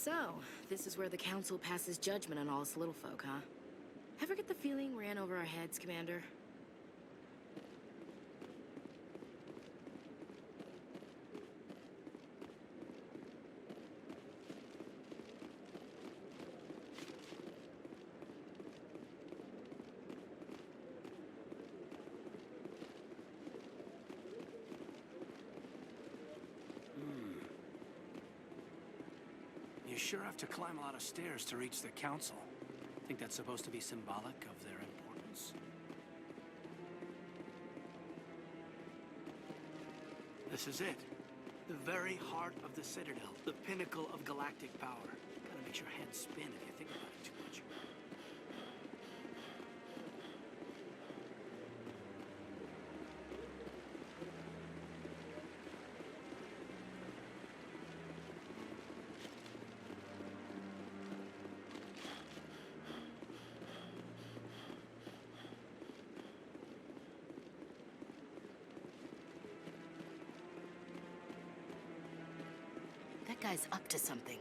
So, this is where the Council passes judgment on all us little folk, huh? Ever get the feeling we're in over our heads, Commander? You sure have to climb a lot of stairs to reach the Council. Think that's supposed to be symbolic of their importance? This is it. The very heart of the Citadel. The pinnacle of galactic power. Kinda makes your head spin if you think about it too much. That guy's up to something.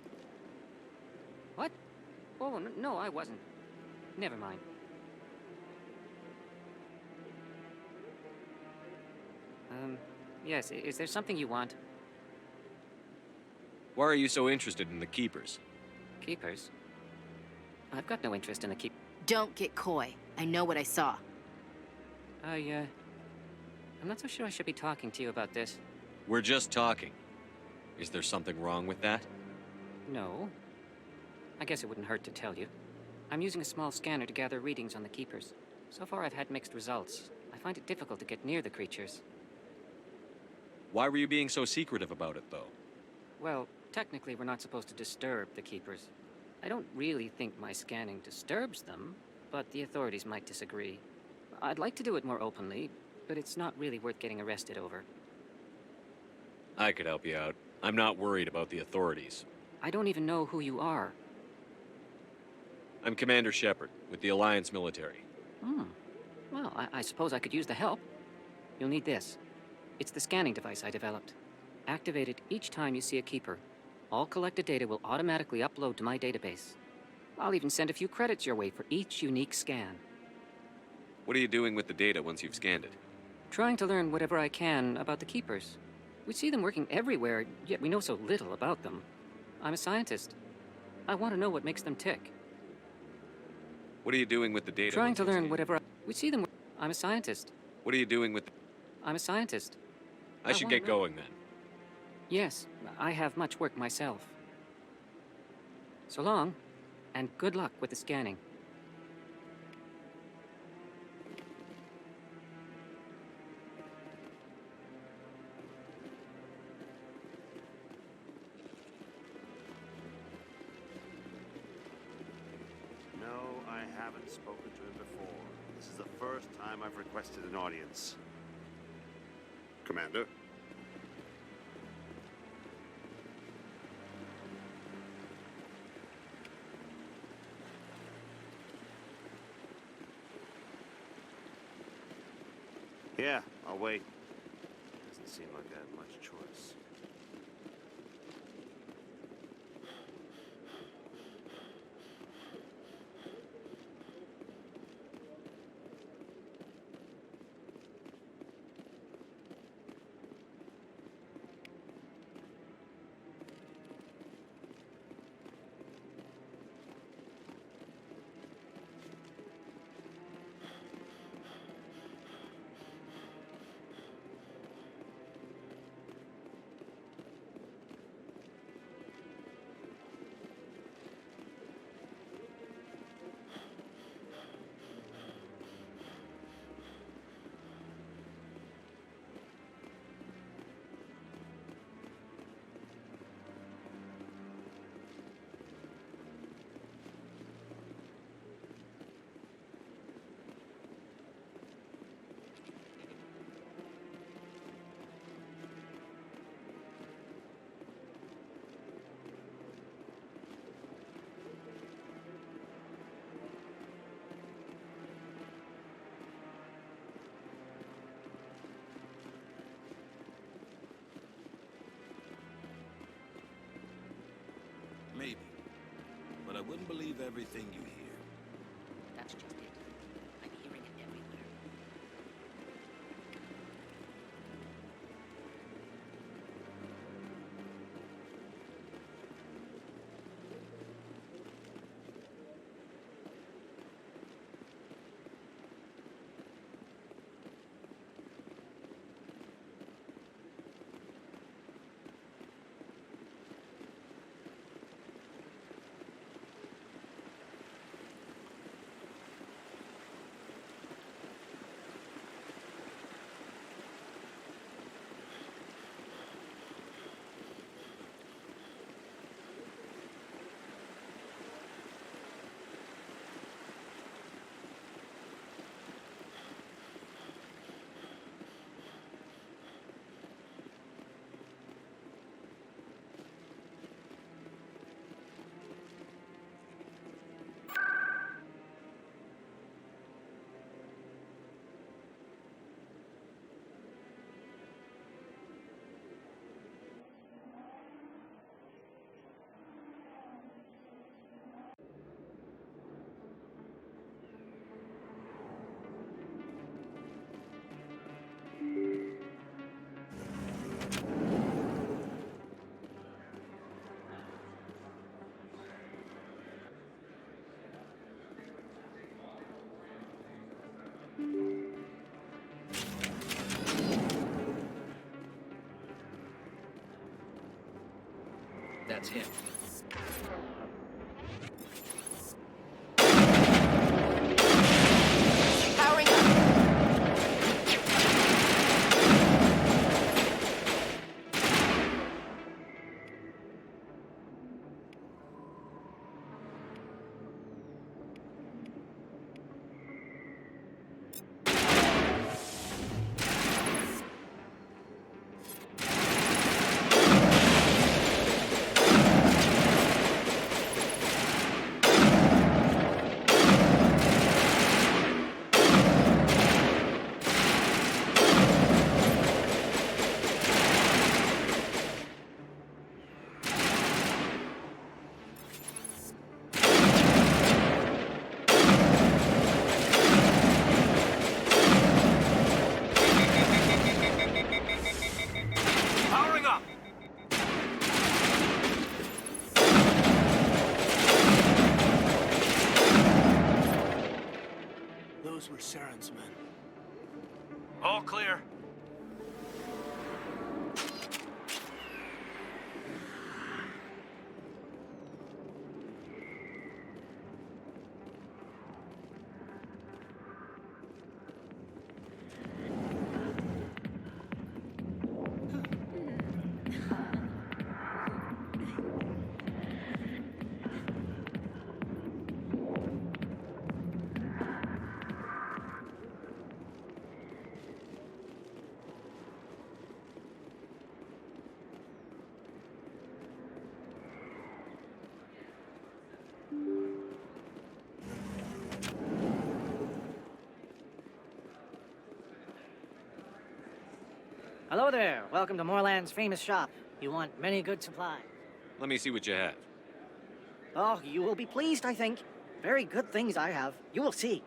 What? Oh, no, I wasn't. Never mind. Yes, is there something you want? Why are you so interested in the Keepers? Keepers? I've got no interest in the keep... Don't get coy. I know what I saw. I'm not so sure I should be talking to you about this. We're just talking. Is there something wrong with that? No. I guess it wouldn't hurt to tell you. I'm using a small scanner to gather readings on the Keepers. So far I've had mixed results. I find it difficult to get near the creatures. Why were you being so secretive about it, though? Well, technically we're not supposed to disturb the Keepers. I don't really think my scanning disturbs them, but the authorities might disagree. I'd like to do it more openly, but it's not really worth getting arrested over. I could help you out. I'm not worried about the authorities. I don't even know who you are. I'm Commander Shepard, with the Alliance military. Well, I suppose I could use the help. You'll need this. It's the scanning device I developed. Activate it each time you see a Keeper. All collected data will automatically upload to my database. I'll even send a few credits your way for each unique scan. What are you doing with the data once you've scanned it? Trying to learn whatever I can about the Keepers. We see them working everywhere, yet we know so little about them. I'm a scientist. I want to know what makes them tick. What are you doing with the data? Trying to learn whatever we see them. I'm a scientist. What are you doing with... I'm a scientist. I should get going, then. Yes, I have much work myself. So long, and good luck with the scanning. No, I haven't spoken to him before. This is the first time I've requested an audience. Commander? Yeah, I'll wait. Doesn't seem like I have much choice. Wouldn't believe everything you hear. That's just it. I'm hearing it everywhere. That's him. Powering up. Powering up! Those were Saren's men. All clear. Hello there. Welcome to Moorland's famous shop. You want many good supply. Let me see what you have. Oh, you will be pleased, I think. Very good things I have. You will see.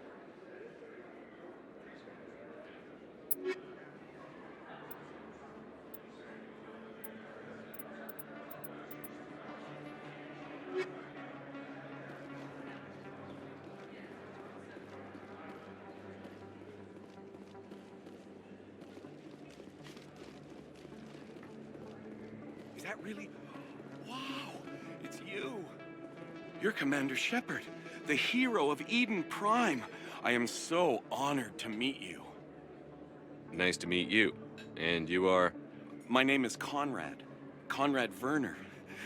Is that really? Wow, it's you. You're Commander Shepard, the hero of Eden Prime. I am so honored to meet you. Nice to meet you. And you are? My name is Conrad. Conrad Werner.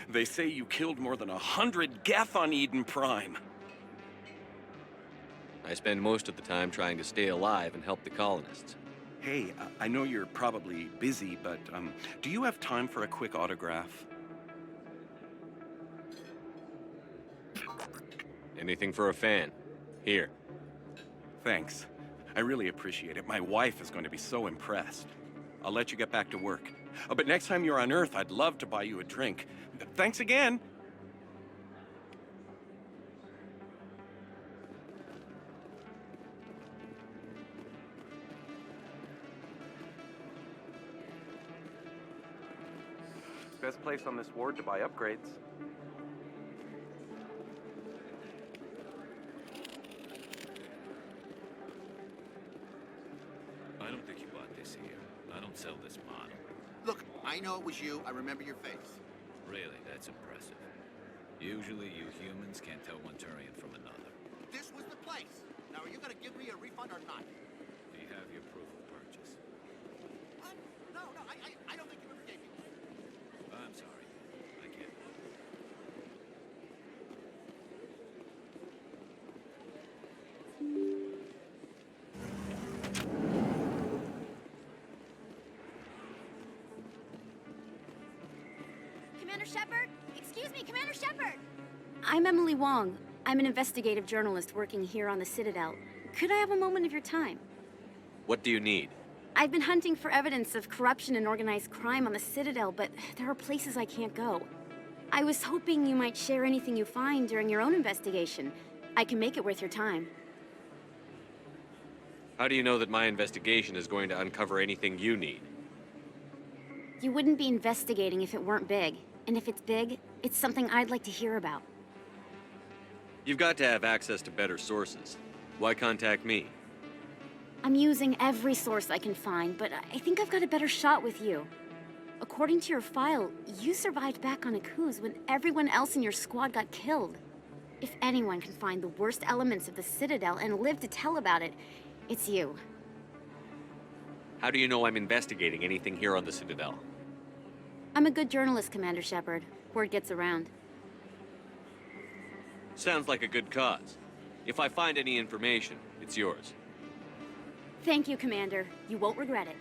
They say you killed more than 100 Geth on Eden Prime. I spend most of the time trying to stay alive and help the colonists. Hey, I know you're probably busy, but do you have time for a quick autograph? Anything for a fan. Here. Thanks. I really appreciate it. My wife is going to be so impressed. I'll let you get back to work. But next time you're on Earth, I'd love to buy you a drink. Thanks again! Best place on this ward to buy upgrades. I don't think you bought this here. I don't sell this model. Look, I know it was you. I remember your face. Really, that's impressive. Usually you humans can't tell one Turian from another. This was the place. Now, are you going to give me a refund or not? Do you have your proof of purchase? What? No, I don't think you ever gave me one. I'm sorry. I can't. Commander Shepard? Excuse me, Commander Shepard! I'm Emily Wong. I'm an investigative journalist working here on the Citadel. Could I have a moment of your time? What do you need? I've been hunting for evidence of corruption and organized crime on the Citadel, but there are places I can't go. I was hoping you might share anything you find during your own investigation. I can make it worth your time. How do you know that my investigation is going to uncover anything you need? You wouldn't be investigating if it weren't big. And if it's big, it's something I'd like to hear about. You've got to have access to better sources. Why contact me? I'm using every source I can find, but I think I've got a better shot with you. According to your file, you survived back on Akuz when everyone else in your squad got killed. If anyone can find the worst elements of the Citadel and live to tell about it, it's you. How do you know I'm investigating anything here on the Citadel? I'm a good journalist, Commander Shepard. Word gets around. Sounds like a good cause. If I find any information, it's yours. Thank you, Commander. You won't regret it.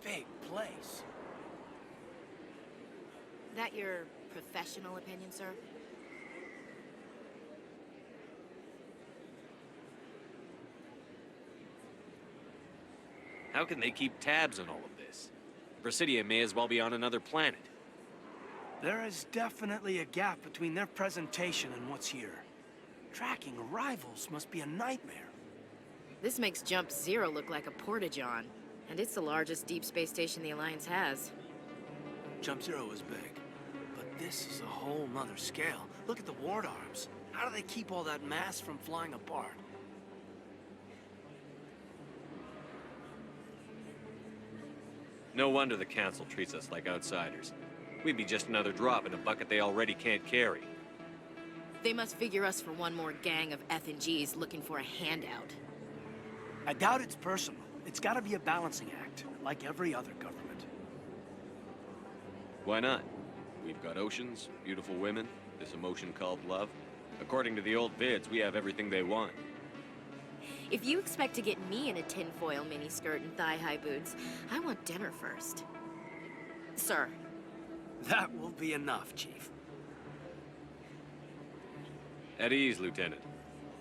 Big place. That your professional opinion, sir? How can they keep tabs on all of this? Presidia may as well be on another planet. There is definitely a gap between their presentation and what's here. Tracking arrivals must be a nightmare. This makes Jump Zero look like a porta-john. And it's the largest deep space station the Alliance has. Jump Zero is big, but this is a whole nother scale. Look at the ward arms. How do they keep all that mass from flying apart? No wonder the Council treats us like outsiders. We'd be just another drop in a bucket they already can't carry. They must figure us for one more gang of F&Gs looking for a handout. I doubt it's personal. It's gotta be a balancing act, like every other government. Why not? We've got oceans, beautiful women, this emotion called love. According to the old vids, we have everything they want. If you expect to get me in a tinfoil miniskirt and thigh-high boots, I want dinner first. Sir. That will be enough, Chief. At ease, Lieutenant.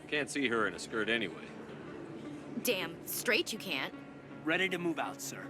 Can't see her in a skirt anyway. Damn straight you can't. Ready to move out, sir.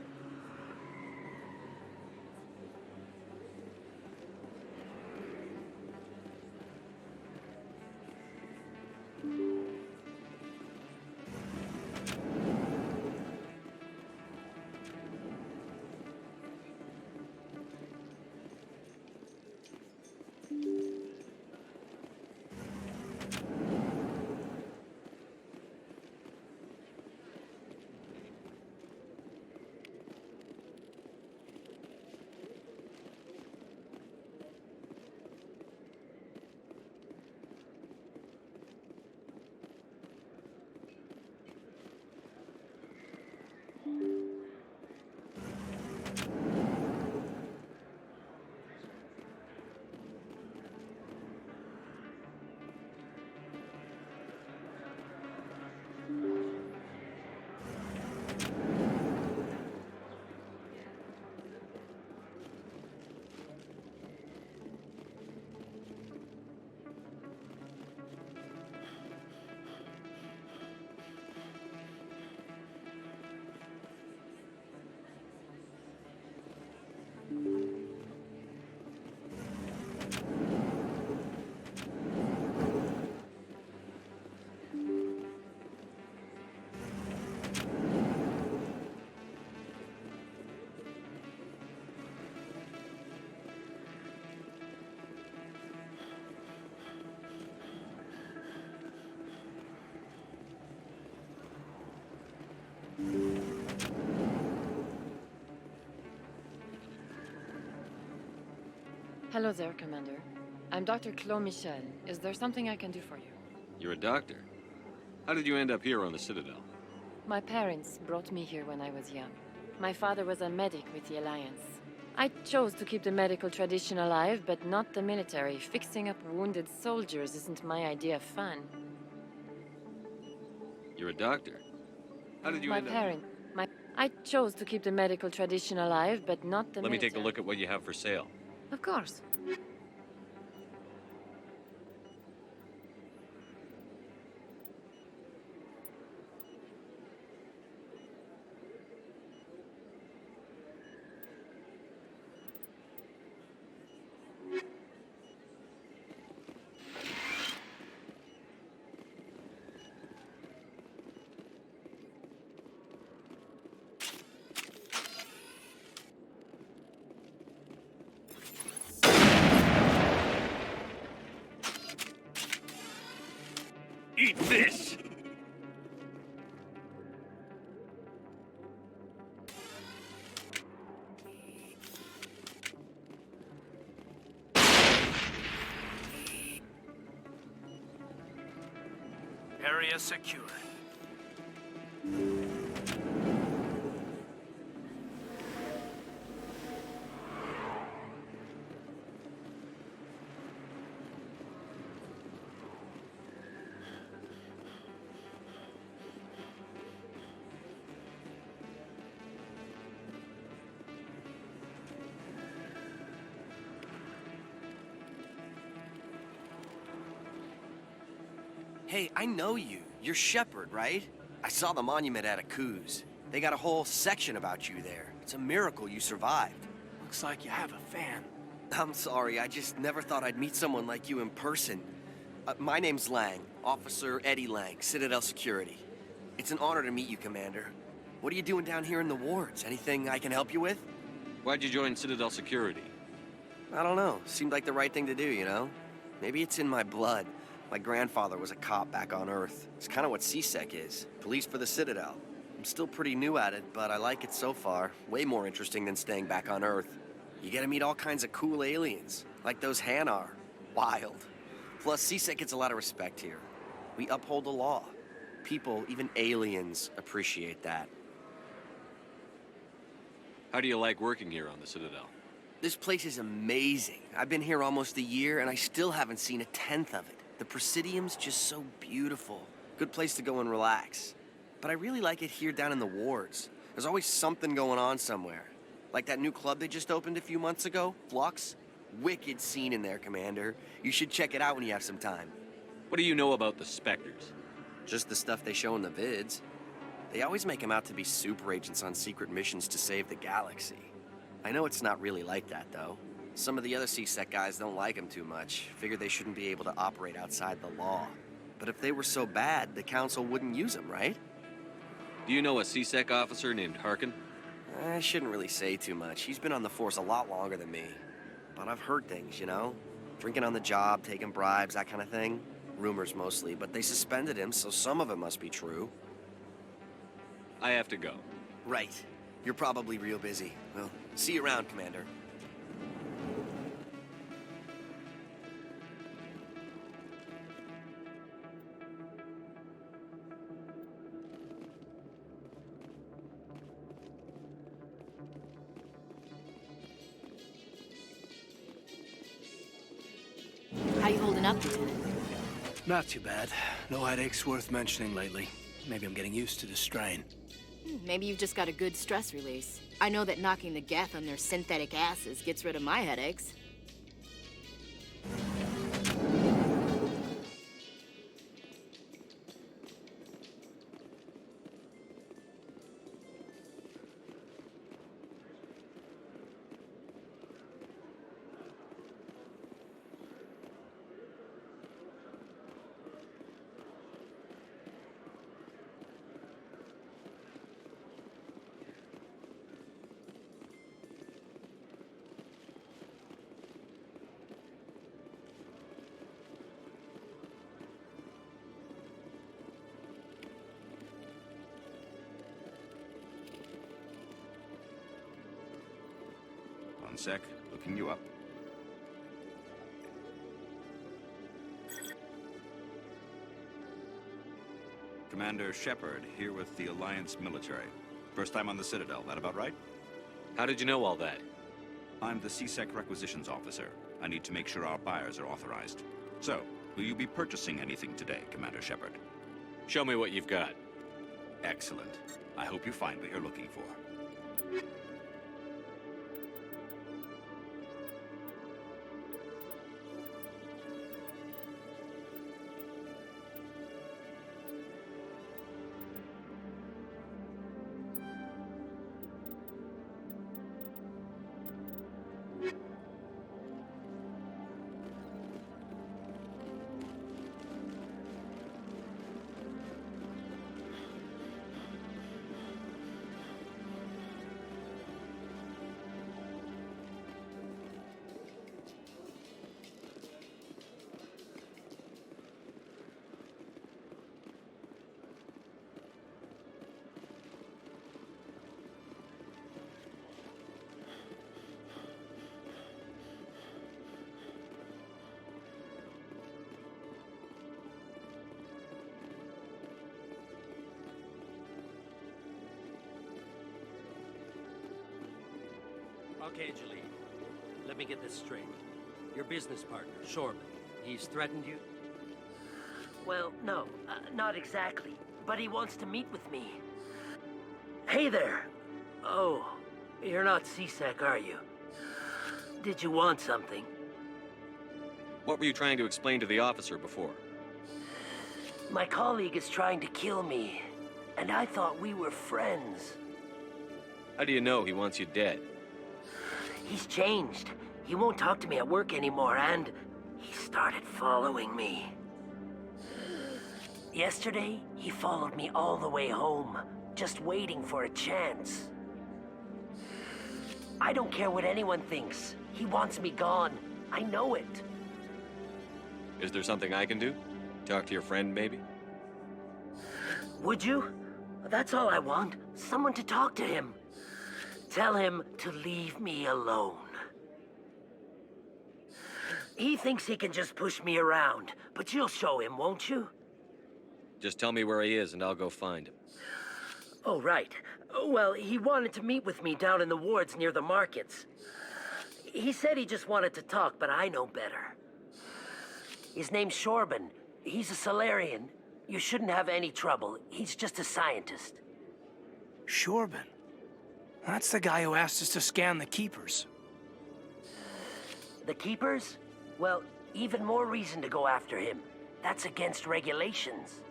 Hello there, Commander. I'm Dr. Claude Michel. Is there something I can do for you? You're a doctor. How did you end up here on the Citadel? My parents brought me here when I was young. My father was a medic with the Alliance. I chose to keep the medical tradition alive, but not the military. Fixing up wounded soldiers isn't my idea of fun. You're a doctor. How did you end up... I chose to keep the medical tradition alive, but not the Let me military. take a look at what you have for sale. Of course. Eat this! Area secure. Hey, I know you. You're Shepard, right? I saw the monument at Aku's. They got a whole section about you there. It's a miracle you survived. Looks like you have a fan. I'm sorry, I just never thought I'd meet someone like you in person. My name's Lang, Officer Eddie Lang, Citadel Security. It's an honor to meet you, Commander. What are you doing down here in the wards? Anything I can help you with? Why'd you join Citadel Security? I don't know. Seemed like the right thing to do, you know? Maybe it's in my blood. My grandfather was a cop back on Earth. It's kind of what CSEC is. Police for the Citadel. I'm still pretty new at it, but I like it so far. Way more interesting than staying back on Earth. You get to meet all kinds of cool aliens, like those Hanar. Wild. Plus, CSEC gets a lot of respect here. We uphold the law. People, even aliens, appreciate that. How do you like working here on the Citadel? This place is amazing. I've been here almost a year, and I still haven't seen a tenth of it. The Presidium's just so beautiful. Good place to go and relax. But I really like it here down in the wards. There's always something going on somewhere. Like that new club they just opened a few months ago, Flux. Wicked scene in there, Commander. You should check it out when you have some time. What do you know about the Spectres? Just the stuff they show in the vids. They always make them out to be super agents on secret missions to save the galaxy. I know it's not really like that, though. Some of the other CSEC guys don't like them too much. Figure they shouldn't be able to operate outside the law. But if they were so bad, the Council wouldn't use them, right? Do you know a CSEC officer named Harkin? I shouldn't really say too much. He's been on the force a lot longer than me. But I've heard things, you know? Drinking on the job, taking bribes, that kind of thing. Rumors mostly, but they suspended him, so some of it must be true. I have to go. Right. You're probably real busy. Well, see you around, Commander. How you holding up, Lieutenant? Not too bad. No headaches worth mentioning lately. Maybe I'm getting used to the strain. Maybe you've just got a good stress release. I know that knocking the geth on their synthetic asses gets rid of my headaches. One sec, looking you up. Commander Shepard, here with the Alliance military. First time on the Citadel, that about right? How did you know all that? I'm the CSEC requisitions officer. I need to make sure our buyers are authorized. So, will you be purchasing anything today, Commander Shepard? Show me what you've got. Excellent. I hope you find what you're looking for. Okay, Jaleel. Let me get this straight. Your business partner, Shorman, he's threatened you? Well, no, not exactly. But he wants to meet with me. Hey there. Oh, you're not CSEC, are you? Did you want something? What were you trying to explain to the officer before? My colleague is trying to kill me, and I thought we were friends. How do you know he wants you dead? He's changed. He won't talk to me at work anymore, and he started following me. Yesterday, he followed me all the way home, just waiting for a chance. I don't care what anyone thinks. He wants me gone. I know it. Is there something I can do? Talk to your friend, maybe? Would you? That's all I want. Someone to talk to him. Tell him to leave me alone. He thinks he can just push me around, but you'll show him, won't you? Just tell me where he is and I'll go find him. Oh, right. Well, he wanted to meet with me down in the wards near the markets. He said he just wanted to talk, but I know better. His name's Shorban. He's a Solarian. You shouldn't have any trouble. He's just a scientist. Shorban? That's the guy who asked us to scan the Keepers. The Keepers? Well, even more reason to go after him. That's against regulations.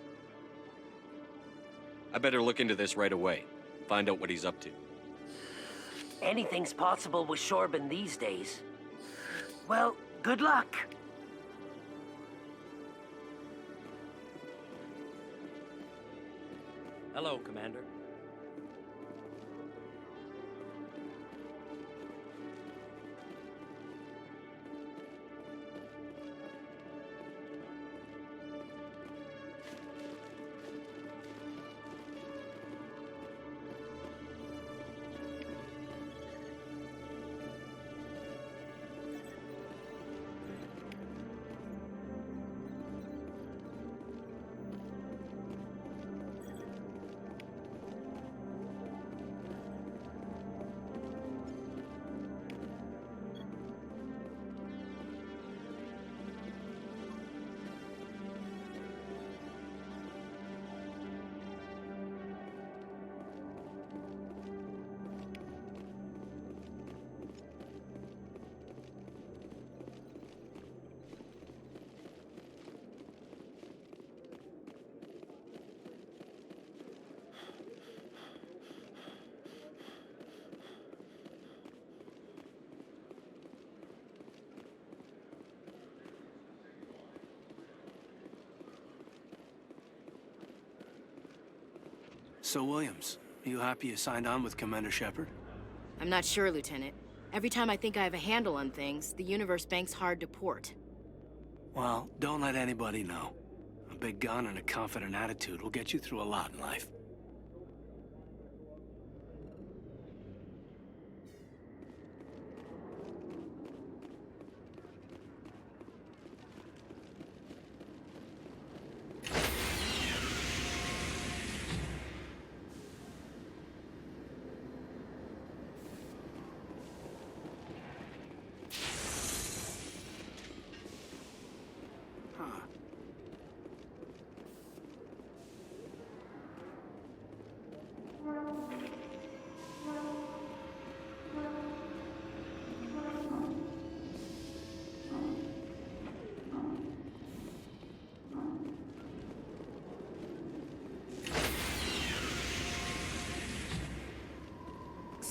I better look into this right away. Find out what he's up to. Anything's possible with Shorban these days. Well, good luck. Hello, Commander. So, Williams, you happy you signed on with Commander Shepard? I'm not sure, Lieutenant. Every time I think I have a handle on things, the universe bank's hard to port. Well, don't let anybody know. A big gun and a confident attitude will get you through a lot in life.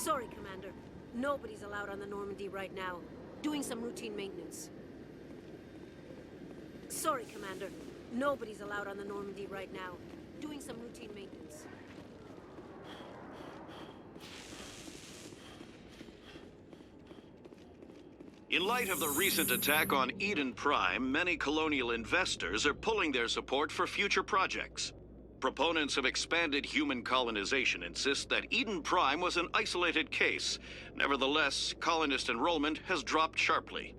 Sorry, Commander. Nobody's allowed on the Normandy right now. Doing some routine maintenance. Sorry, Commander. Nobody's allowed on the Normandy right now. Doing some routine maintenance. In light of the recent attack on Eden Prime, many colonial investors are pulling their support for future projects. Proponents of expanded human colonization insist that Eden Prime was an isolated case. Nevertheless, colonist enrollment has dropped sharply.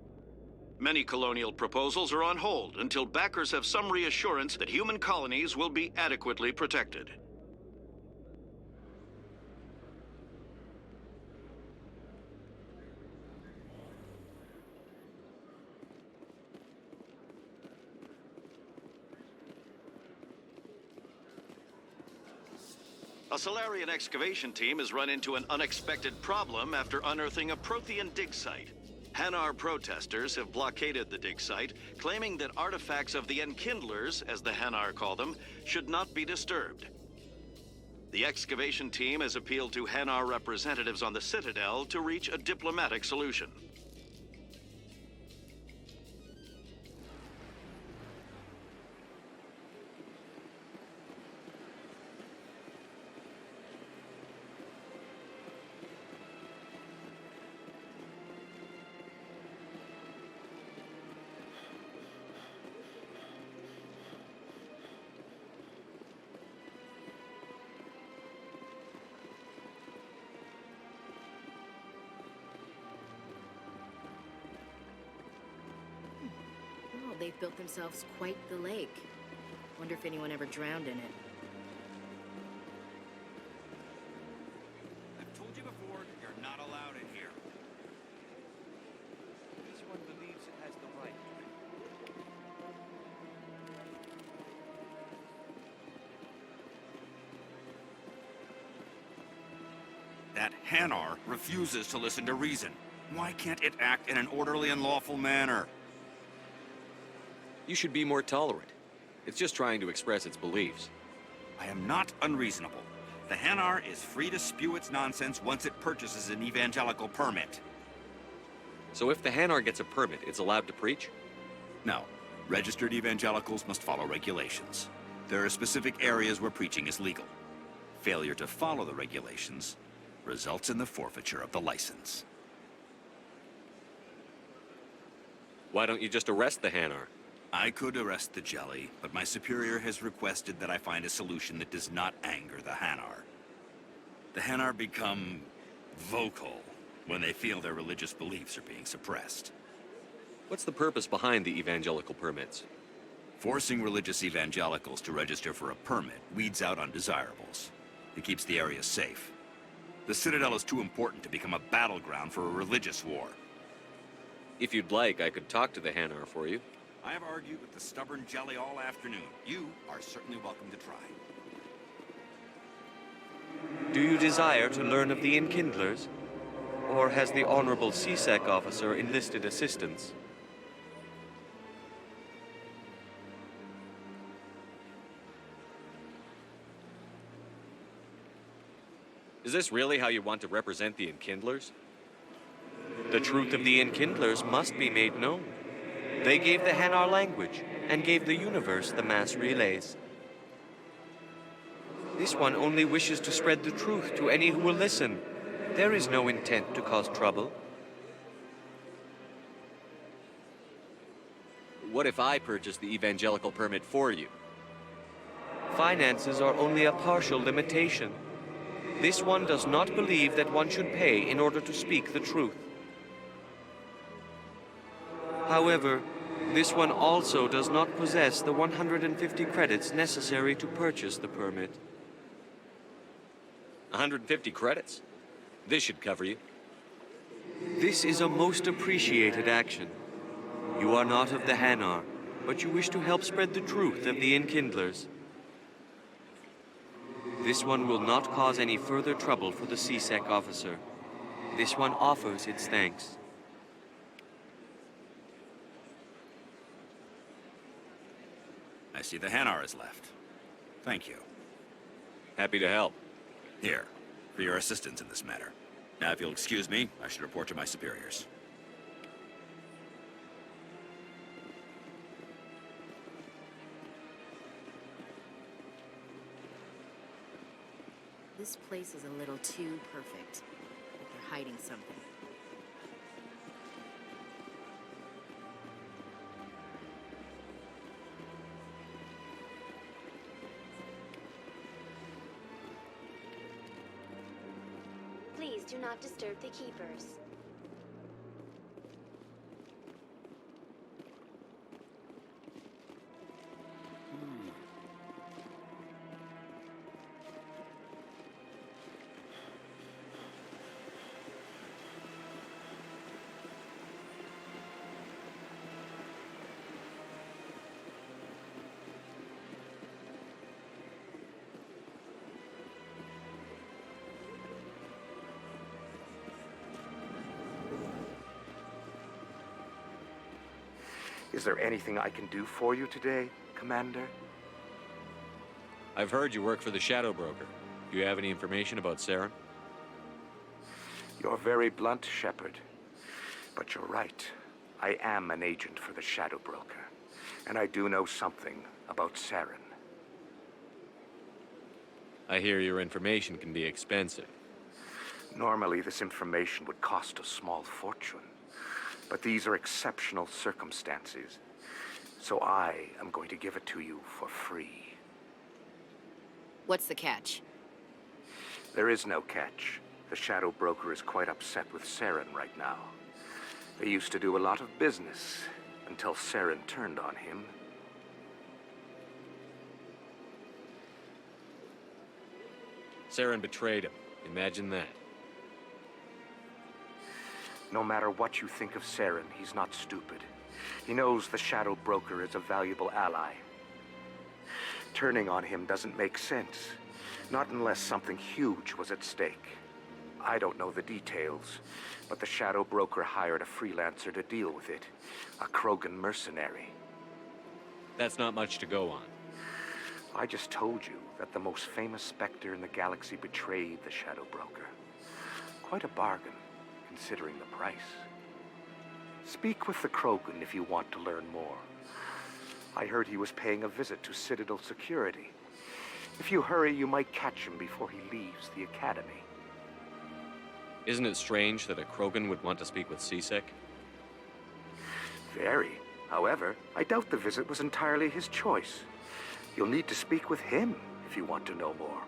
Many colonial proposals are on hold until backers have some reassurance that human colonies will be adequately protected. A Solarian excavation team has run into an unexpected problem after unearthing a Prothean dig site. Hanar protesters have blockaded the dig site, claiming that artifacts of the Enkindlers, as the Hanar call them, should not be disturbed. The excavation team has appealed to Hanar representatives on the Citadel to reach a diplomatic solution. Well, they've built themselves quite the lake. Wonder if anyone ever drowned in it. I've told you before, you're not allowed in here. This one believes it has the right. That Hanar refuses to listen to reason. Why can't it act in an orderly and lawful manner? You should be more tolerant. It's just trying to express its beliefs. I am not unreasonable. The Hanar is free to spew its nonsense once it purchases an evangelical permit. So if the Hanar gets a permit, it's allowed to preach? No. Registered evangelicals must follow regulations. There are specific areas where preaching is legal. Failure to follow the regulations results in the forfeiture of the license. Why don't you just arrest the Hanar? I could arrest the jelly, but my superior has requested that I find a solution that does not anger the Hanar. The Hanar become vocal when they feel their religious beliefs are being suppressed. What's the purpose behind the evangelical permits? Forcing religious evangelicals to register for a permit weeds out undesirables. It keeps the area safe. The Citadel is too important to become a battleground for a religious war. If you'd like, I could talk to the Hanar for you. I have argued with the stubborn jelly all afternoon. You are certainly welcome to try. Do you desire to learn of the Enkindlers? Or has the Honorable CSEC officer enlisted assistance? Is this really how you want to represent the Enkindlers? The truth of the Enkindlers must be made known. They gave the Hanar language, and gave the universe the mass relays. This one only wishes to spread the truth to any who will listen. There is no intent to cause trouble. What if I purchase the evangelical permit for you? Finances are only a partial limitation. This one does not believe that one should pay in order to speak the truth. However, this one also does not possess the 150 credits necessary to purchase the permit. 150 credits? This should cover you. This is a most appreciated action. You are not of the Hanar, but you wish to help spread the truth of the Enkindlers. This one will not cause any further trouble for the CSEC officer. This one offers its thanks. I see the Hanar is left. Thank you. Happy to help. Here, for your assistance in this matter. Now, if you'll excuse me, I should report to my superiors. This place is a little too perfect. Like they're hiding something. Please do not disturb the keepers. Is there anything I can do for you today, Commander? I've heard you work for the Shadow Broker. Do you have any information about Saren? You're very blunt, Shepard. But you're right. I am an agent for the Shadow Broker. And I do know something about Saren. I hear your information can be expensive. Normally, this information would cost a small fortune. But these are exceptional circumstances. So I am going to give it to you for free. What's the catch? There is no catch. The Shadow Broker is quite upset with Saren right now. They used to do a lot of business until Saren turned on him. Saren betrayed him. Imagine that. No matter what you think of Saren, he's not stupid. He knows the Shadow Broker is a valuable ally. Turning on him doesn't make sense. Not unless something huge was at stake. I don't know the details, but the Shadow Broker hired a freelancer to deal with it. A Krogan mercenary. That's not much to go on. I just told you that the most famous Spectre in the galaxy betrayed the Shadow Broker. Quite a bargain, considering the price. Speak with the Krogan if you want to learn more. I heard he was paying a visit to Citadel security. If you hurry, you might catch him before he leaves the Academy. Isn't it strange that a Krogan would want to speak with C-Sec? Very. However, I doubt the visit was entirely his choice. You'll need to speak with him if you want to know more.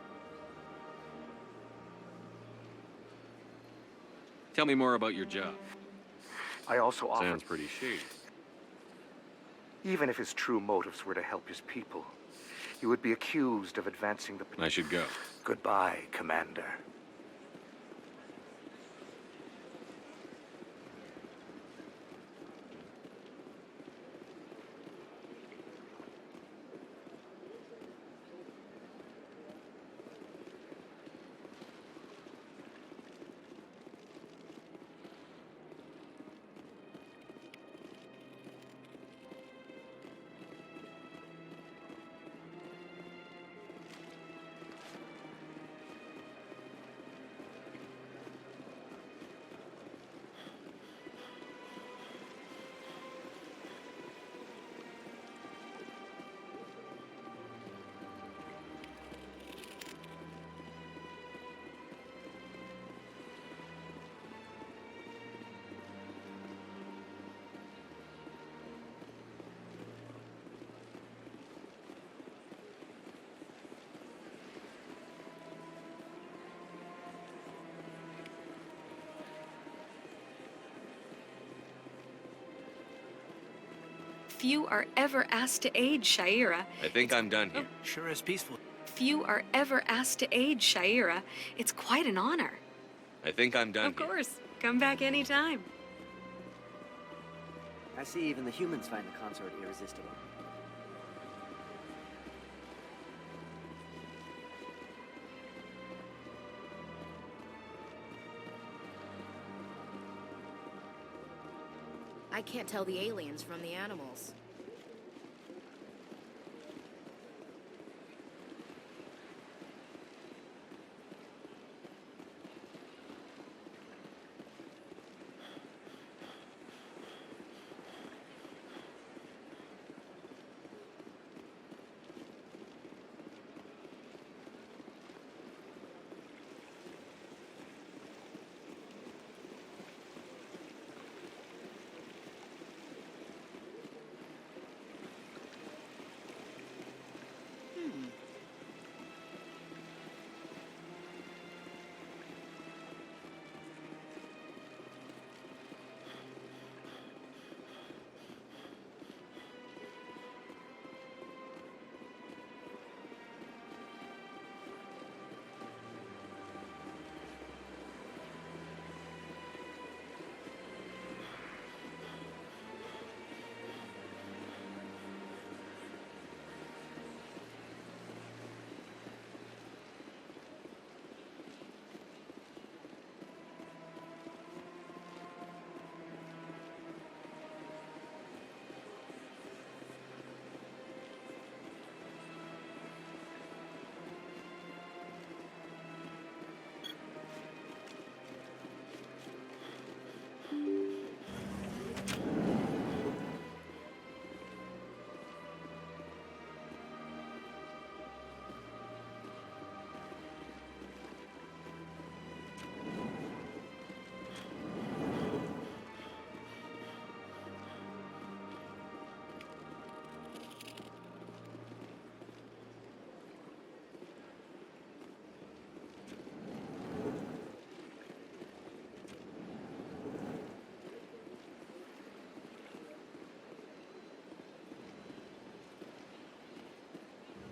Tell me more about your job. I also offer... Sounds pretty shady. Even if his true motives were to help his people, he would be accused of advancing the... I should go. Goodbye, Commander. Few are ever asked to aid Shaira. I think I'm done here. Sure is peaceful. Few are ever asked to aid Shaira. It's quite an honor. I think I'm done Of course. Come back anytime. I see even the humans find the consort irresistible. I can't tell the aliens from the animals.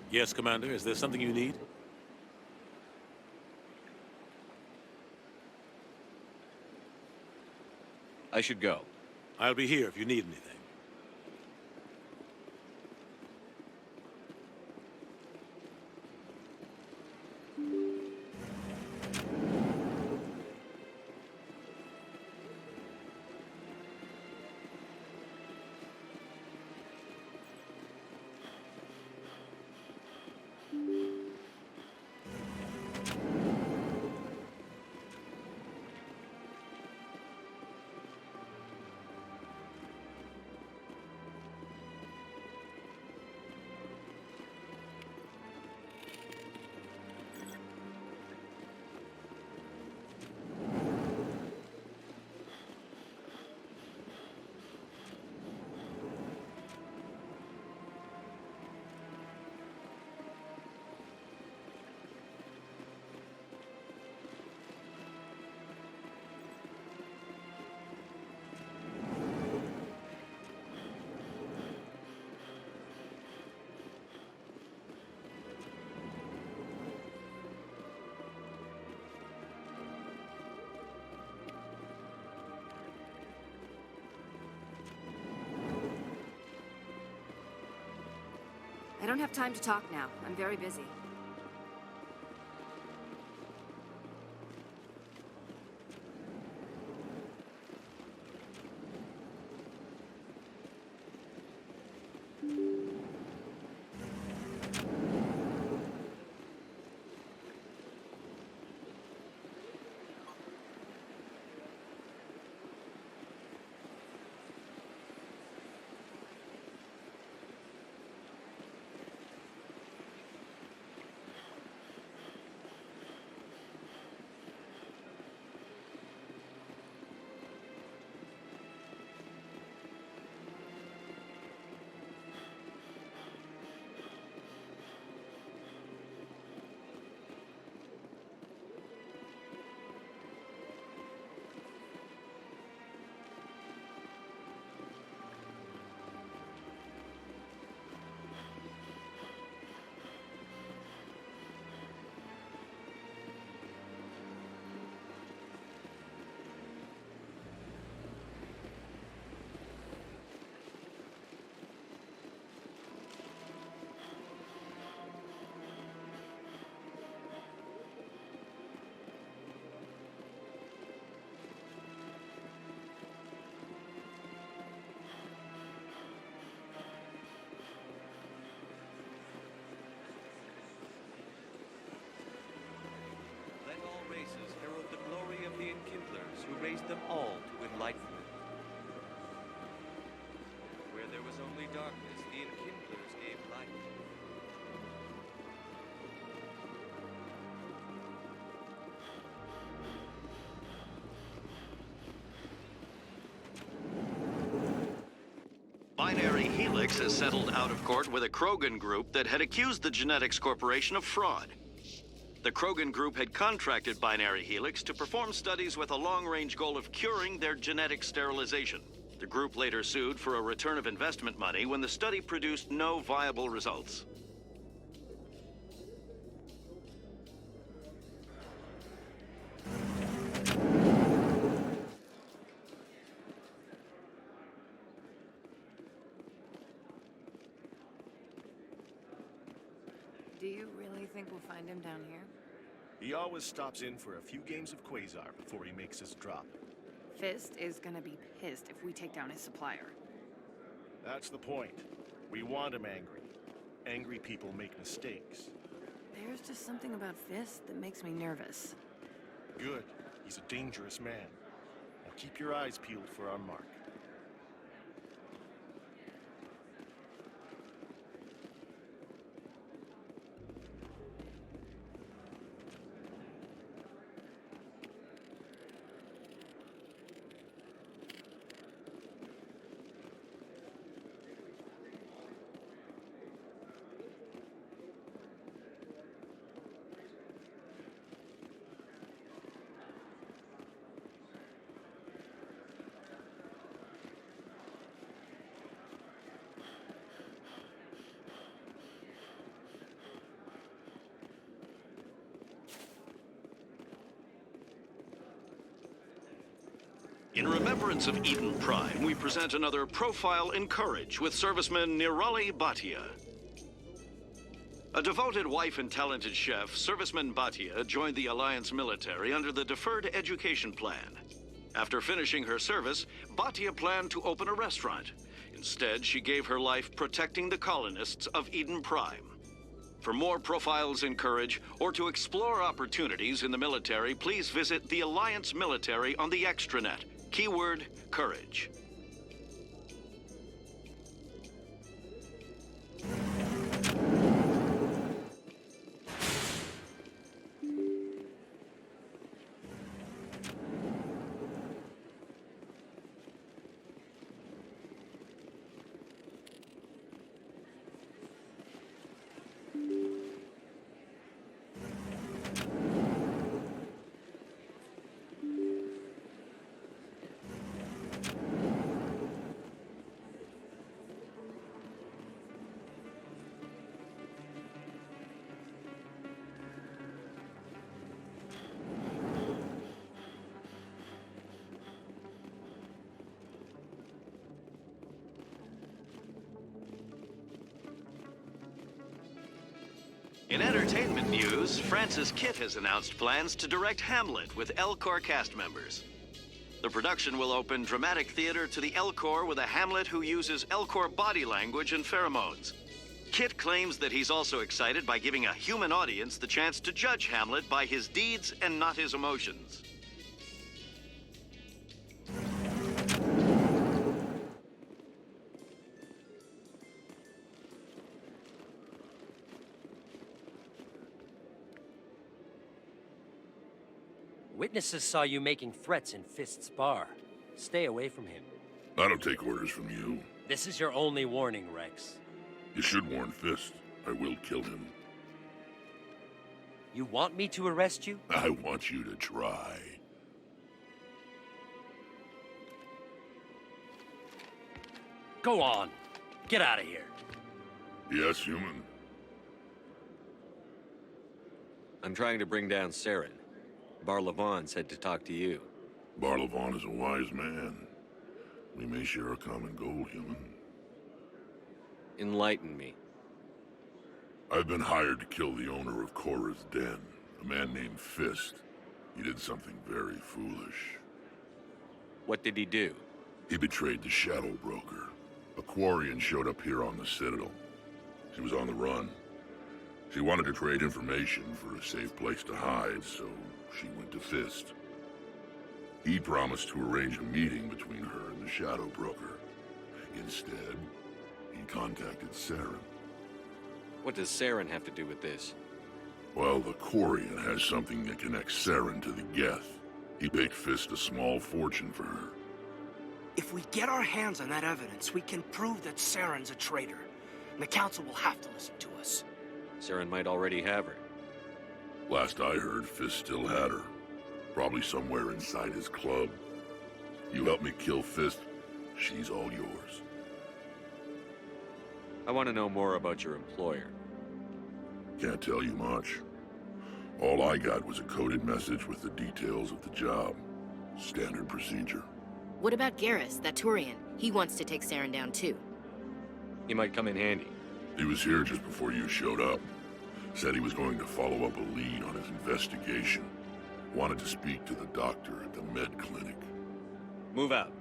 Yes, Commander. Is there something you need? I should go. I'll be here if you need anything. I don't have time to talk now. I'm very busy. Let all races herald the glory of the Enkindlers who raised them all to enlightenment. Where there was only darkness, the Enkindlers gave light. Binary Helix has settled out of court with a Krogan group that had accused the Genetics Corporation of fraud. The Krogan group had contracted Binary Helix to perform studies with a long-range goal of curing their genetic sterilization. The group later sued for a return of investment money when the study produced no viable results. Do you really think we'll find him down here? He always stops in for a few games of Quasar before he makes his drop. Fist is gonna be pissed if we take down his supplier. That's the point. We want him angry. Angry people make mistakes. There's just something about Fist that makes me nervous. Good. He's a dangerous man. Now keep your eyes peeled for our mark. In remembrance of Eden Prime, we present another Profile in Courage with serviceman Nirali Bhatia. A devoted wife and talented chef, serviceman Bhatia joined the Alliance military under the Deferred Education Plan. After finishing her service, Bhatia planned to open a restaurant. Instead, she gave her life protecting the colonists of Eden Prime. For more profiles in courage, or to explore opportunities in the military, please visit the Alliance Military on the extranet. Keyword, courage. In entertainment news, Francis Kitt has announced plans to direct Hamlet with El Corps cast members. The production will open dramatic theater to the El Corps with a Hamlet who uses El Corps body language and pheromones. Kitt claims that he's also excited by giving a human audience the chance to judge Hamlet by his deeds and not his emotions. Witnesses saw you making threats in Fist's bar. Stay away from him. I don't take orders from you. This is your only warning, Rex. You should warn Fist. I will kill him. You want me to arrest you? I want you to try. Go on. Get out of here. Yes, human. I'm trying to bring down Saren. Barlavon said to talk to you. Barlavon is a wise man. We may share a common goal, human. Enlighten me. I've been hired to kill the owner of Korra's Den, a man named Fist. He did something very foolish. What did he do? He betrayed the Shadow Broker. A Quarian showed up here on the Citadel. She was on the run. She wanted to trade information for a safe place to hide, so she went to Fist. He promised to arrange a meeting between her and the Shadow Broker. Instead, he contacted Saren. What does Saren have to do with this? Well, the Quarian has something that connects Saren to the Geth. He paid Fist a small fortune for her. If we get our hands on that evidence, we can prove that Saren's a traitor. And the Council will have to listen to us. Saren might already have her. Last I heard, Fist still had her. Probably somewhere inside his club. You help me kill Fist, she's all yours. I want to know more about your employer. Can't tell you much. All I got was a coded message with the details of the job. Standard procedure. What about Garrus, that Turian? He wants to take Saren down too. He might come in handy. He was here just before you showed up. Said he was going to follow up a lead on his investigation. Wanted to speak to the doctor at the med clinic. Move out.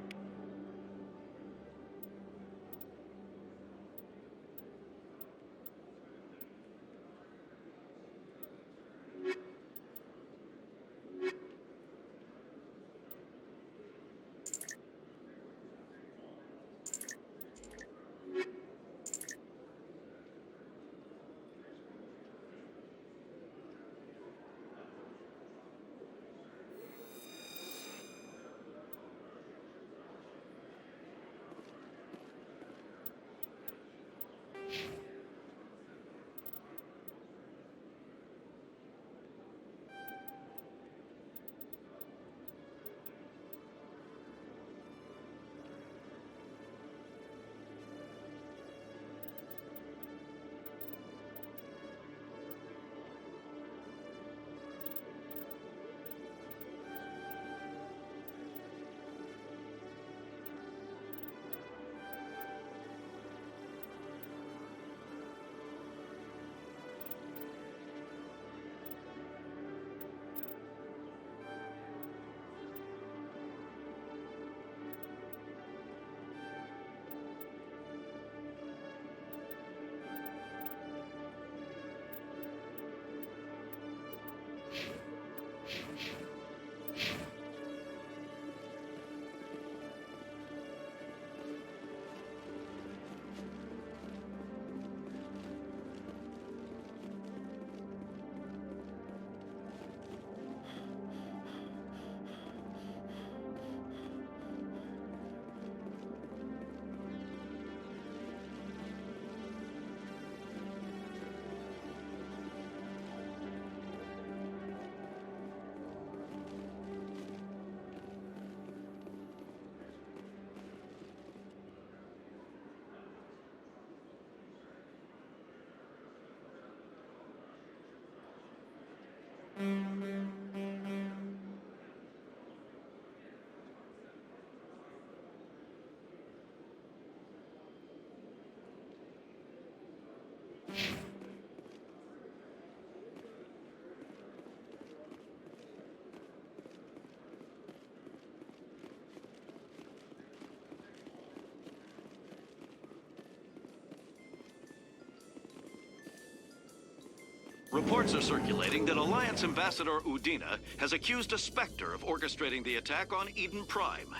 Reports are circulating that Alliance Ambassador Udina has accused a Spectre of orchestrating the attack on Eden Prime.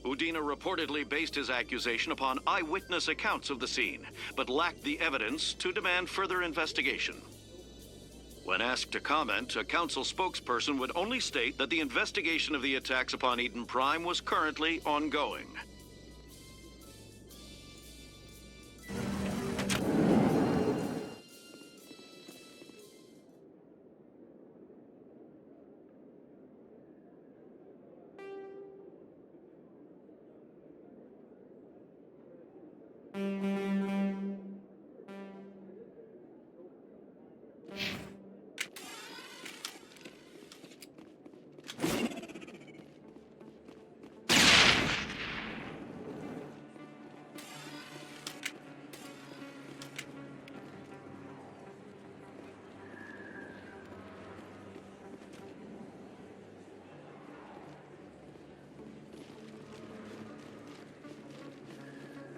Udina reportedly based his accusation upon eyewitness accounts of the scene, but lacked the evidence to demand further investigation. When asked to comment, a council spokesperson would only state that the investigation of the attacks upon Eden Prime was currently ongoing.